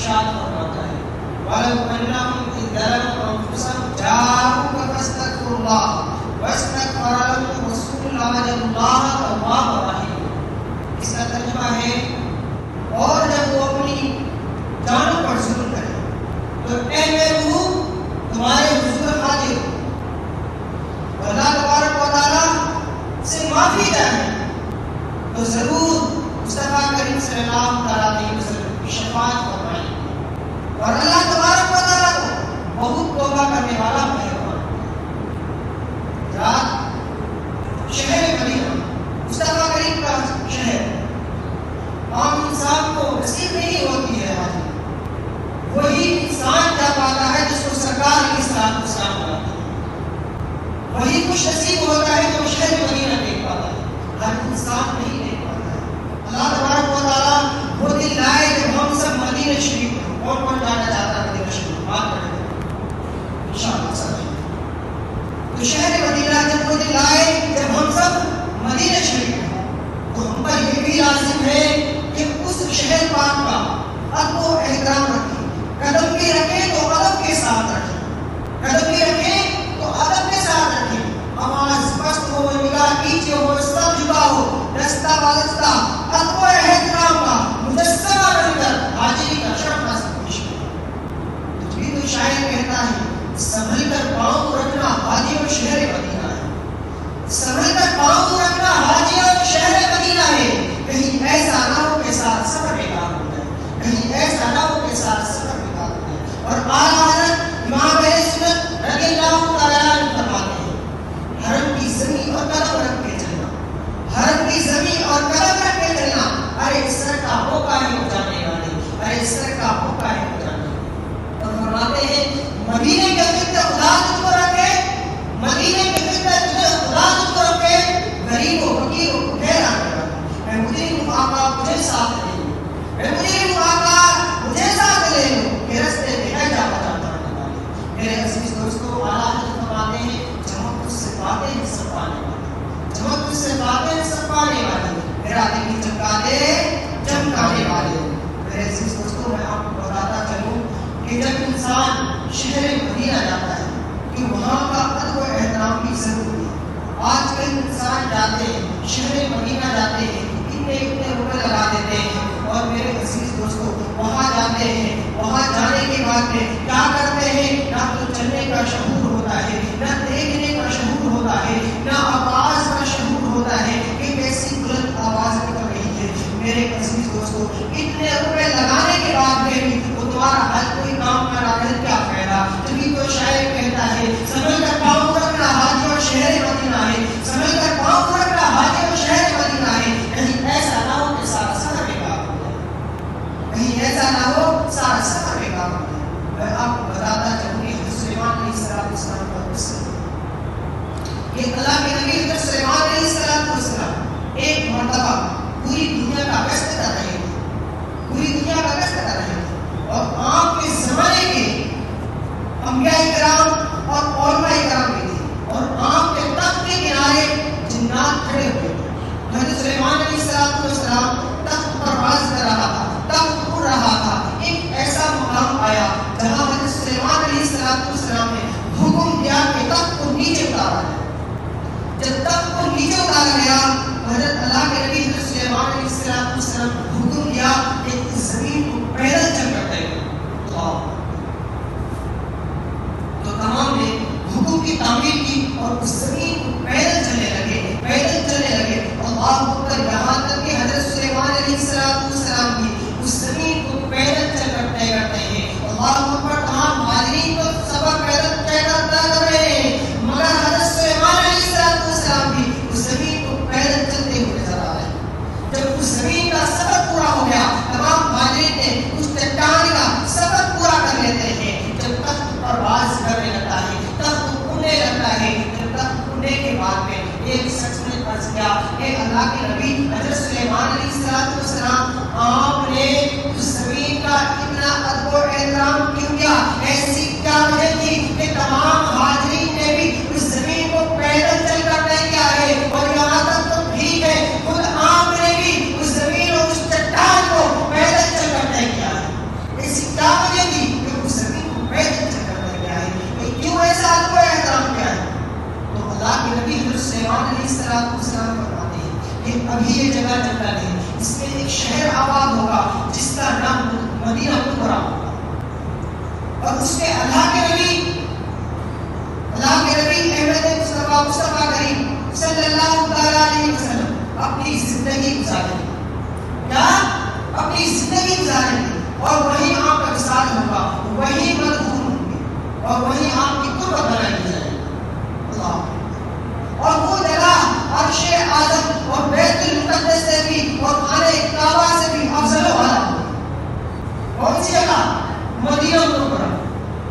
ارشاد فرماتا ہے وَلَوْ أَنَّهُمْ إِذْ ظَلَمُوا أَنفُسَهُمْ جَاءُوكَ فَاسْتَغْفِرُوا اللَّهَ وَاسْتَغْفَرَ لَهُمُ الرَّسُولُ لَوَجَدُوا اللَّهَ تَوَّابًا رَحِيمًا۔ اس کا ترجمہ ہے اور جب وہ اپنی جانوں پر ظلم کرے تو اے میرے روح تمہارے حضور حاضر ہو، اللہ تبارک و تعالیٰ سے معافی چاہے تو ضرور مصطفیٰ کریم صلی اللہ علیہ وسلم کی شفاعت فرمائیں اور اللہ تبارک و تعالیٰ کو بہت توبہ کرنے والا مہربان رات شہر مدینہ مصطفیٰ کریم کا شہر عام انسان کو نصیب نہیں ہوتی ہے حاضر، وہی انسان جا پاتا ہے جس کو سرکار علیہ السلام بناتے ہیں، وہی خوش نصیب ہوتا ہے جو شہر مدینہ دیکھ پاتا ہے، ہر انسان نہیں دیکھ پاتا ہے۔ اللہ تبارک و تعالیٰ وہ دن لائے جب ہم سب مدینہ شریف میں کون کون جانا چاہتا ہے مدینہ شریف بات کریں انشاءاللہ سب تو شہر مدینہ جب وہ دن لائے جب ہم سب مدینہ شریف میں تو ہم پر یہ بھی لازم ہے کہ اس شہر پاک کا ادب و احترام رکھیں، قدم بھی رکھیں تو ادب کے ساتھ رکھیں، قدم بھی رکھیں تو ادب کے ساتھ رکھیں، آواز پست ہو نگاہ نیچے ہو سب جھکا ہو دستہ وابستہ ادب و احترام کا مجسمہ بن کر حاضری کا شرف حاصل پیش کریں۔ تو بھی تو شاعر کہتا ہے سنبھل کر پاؤں رکھنا حاجی اور شہر مدینہ ہے، سنبھل کر پاؤں رکھنا حاجی اور شہر مدینہ ہے، کہیں ایسا نہ ہو کے ساتھ سفر بیکار ہو جائے، کہیں ایسا نہ ہو کے ساتھ سفر بیکار ہو جائے۔ اور اعلیٰ حضرت امام اہل سنت رضی اللہ تعالیٰ عنہ فرماتے ہیں حرم کی زمین اور قدم رکھ کے چلنا، حرم کی زمین اور قدم رکھ کے چلنا، ارے سر کا موقع ہے ہو جانے والے، ارے سر کا موقع ہے ہو جانے والے۔ اور فرماتے ہیں مدینے کے فکر خدا تجھ کو رکھے، مدینے کے فکر خدا تجھ کو رکھے، غریب و فقیر و بھٹیرا رکھے، اے مجرم آقا مجھے ساتھ لے لو، اے مجرم آقا مجھے ساتھ لے لو کہ رستے میں ہے جا بچاتا والے۔ میرے عزیز دوستو اعلیٰ حضرت فرماتے ہیں چمک اس سے باتیں ہیں سب پانے والے، چمک اس سے باتیں ہیں سب پانے والے، میرا دل چمکا دے چمکانے والے۔ میرے عزیز دوستو میں آپ کو بتاتا چلوں کہ جب انسان شہر مدینہ جاتا ہے کہ وہاں کا ادب و احترام بھی ضروری ہے۔ آج کل انسان جاتے ہیں شہر مدینہ جاتے ہیں اتنے روپے لگا دیتے ہیں اور میرے عزیز دوستو وہاں جاتے ہیں، وہاں جانے کے بعد میں کیا کرتے ہیں، نہ تو چلنے کا شعور ہوتا ہے، نہ دیکھنے کا شعور ہوتا ہے، نہ آواز کا شعور ہوتا ہے کہ کیسی بلند آواز نکل رہی ہے۔ میرے عزیز دوستو اتنے روپے لگانے کے بعد میں بھی وہ تمہارا ہر کوئی کام کر رہا ہے کیا فائدہ؟ تبھی تو شاعر کہتا ہے سنبھل کر پاؤں رکھنا حاجی اور شہر مدینہ ہے، سنبھل کر پاؤں رکھنا حاجی اور شہر مدینہ ہے، کہیں ایسا نہ ہو کہ سارا سفر بیکار ہو جائے، کہیں ایسا نہ ہو سارا سفر بیکار ہو جائے۔ میں آپ کو بتاتا چلوں کہ حضرت سلیمان علیہ السلام کا قصہ کہ اللہ کے نبی حضرت سلیمان علیہ السلام ایک مرتبہ پوری دنیا کا گشت کر رہے تھے، پوری دنیا کا گشت کر رہے تھے اور آپ کے زمانے کے انبیاء کرام اور علماء کرام بھی تھے اور آپ کے تخت کے کنارے جنات کھڑے ہوئے تھے گزاریں گے اور وہیں آپ کا وصال ہوگا، وہیں مدفون ہوں گے اور وہیں آپ کی قربت بنائی جائے گی۔ اللہ، اور وہ جگہ عرش اعظم اور بیت المقدس سے بھی اور خانہ کعبہ سے بھی افضل و اعلیٰ ہوگی۔ کون سی جگہ؟ مدینہ منورہ۔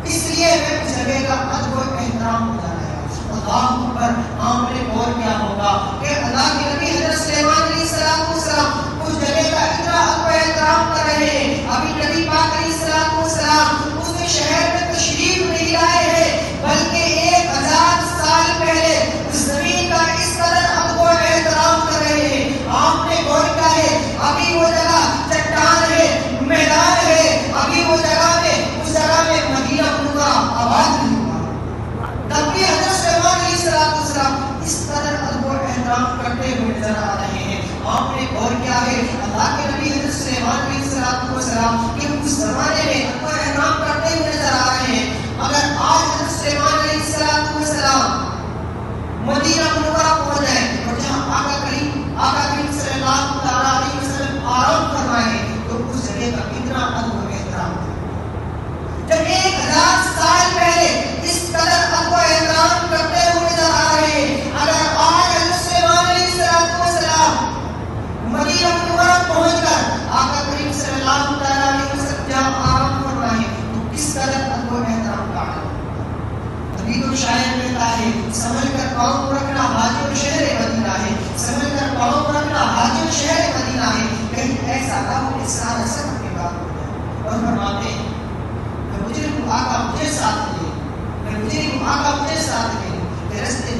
اس لیے میں اس جگہ کا ادب و احترام ہو جاتا ہے۔ اللہ پر آپ نے غور کیا ہوگا کہ اللہ کے نبی حضرت سلیمان علیہ السلام اس جگہ کا اتنا ادب و احترام کر رہے ہیں، ابھی نبی پاک علیہ السلام اس شہر میں تشریف نہیں لائے ہیں، بلکہ 1000 سال پہلے اس زمین کا اس قدر ادب و احترام کر رہے ہیں۔ آپ نے غور کیا ہے، ابھی وہ جگہ چٹان ہے، میدان ہے، ابھی وہ جگہ میں اس جگہ میں مدینہ منورہ آباد نہیں ہوا، تب بھی حضرت سلیمان علیہ السلام اس قدر ادب و احترام کرتے ہوئے نظر آ رہے ہیں۔ آپ نے غور کیا ہے، اللہ کے نبی حضرت سلیمان علیہ السلام کہ اس زمانے میں ادب و احترام کرتے ہوئے نظر آ رہے ہیں، اگر آج حضرت سلیمان علیہ السلام مدینہ منورہ پہنچ جائیں اور جہاں آقا کریم صلی اللہ علیہ وسلم آرام فرمائے تو اس جگہ کا کتنا ادب و احترام ہے۔ جب 1000 سال پہلے اس قدر ادب و احترام کرتے ہوئے نظر آ رہے ہیں، اگر آج حضرت سلیمان علیہ السلام مدینہ منورہ پہنچ کر آقا کریم صلی اللہ علیہ وسلم جہاں آرام فرمائے تو کس قدر ادب و احترام کا عالم۔ ابھی تو شاعر کہتا ہے، سنبھل کر پاؤں رکھنا حاجب شہر مدینہ ہے، سنبھل کر پاؤں رکھنا حاجب شہر مدینہ ہے، کہیں ایسا نہ ہو کہ سارا سفر کے بعد ہو جائے۔ اور فرماتے ہیں میں مجرم آقا مجھے ساتھ لے کہ رستے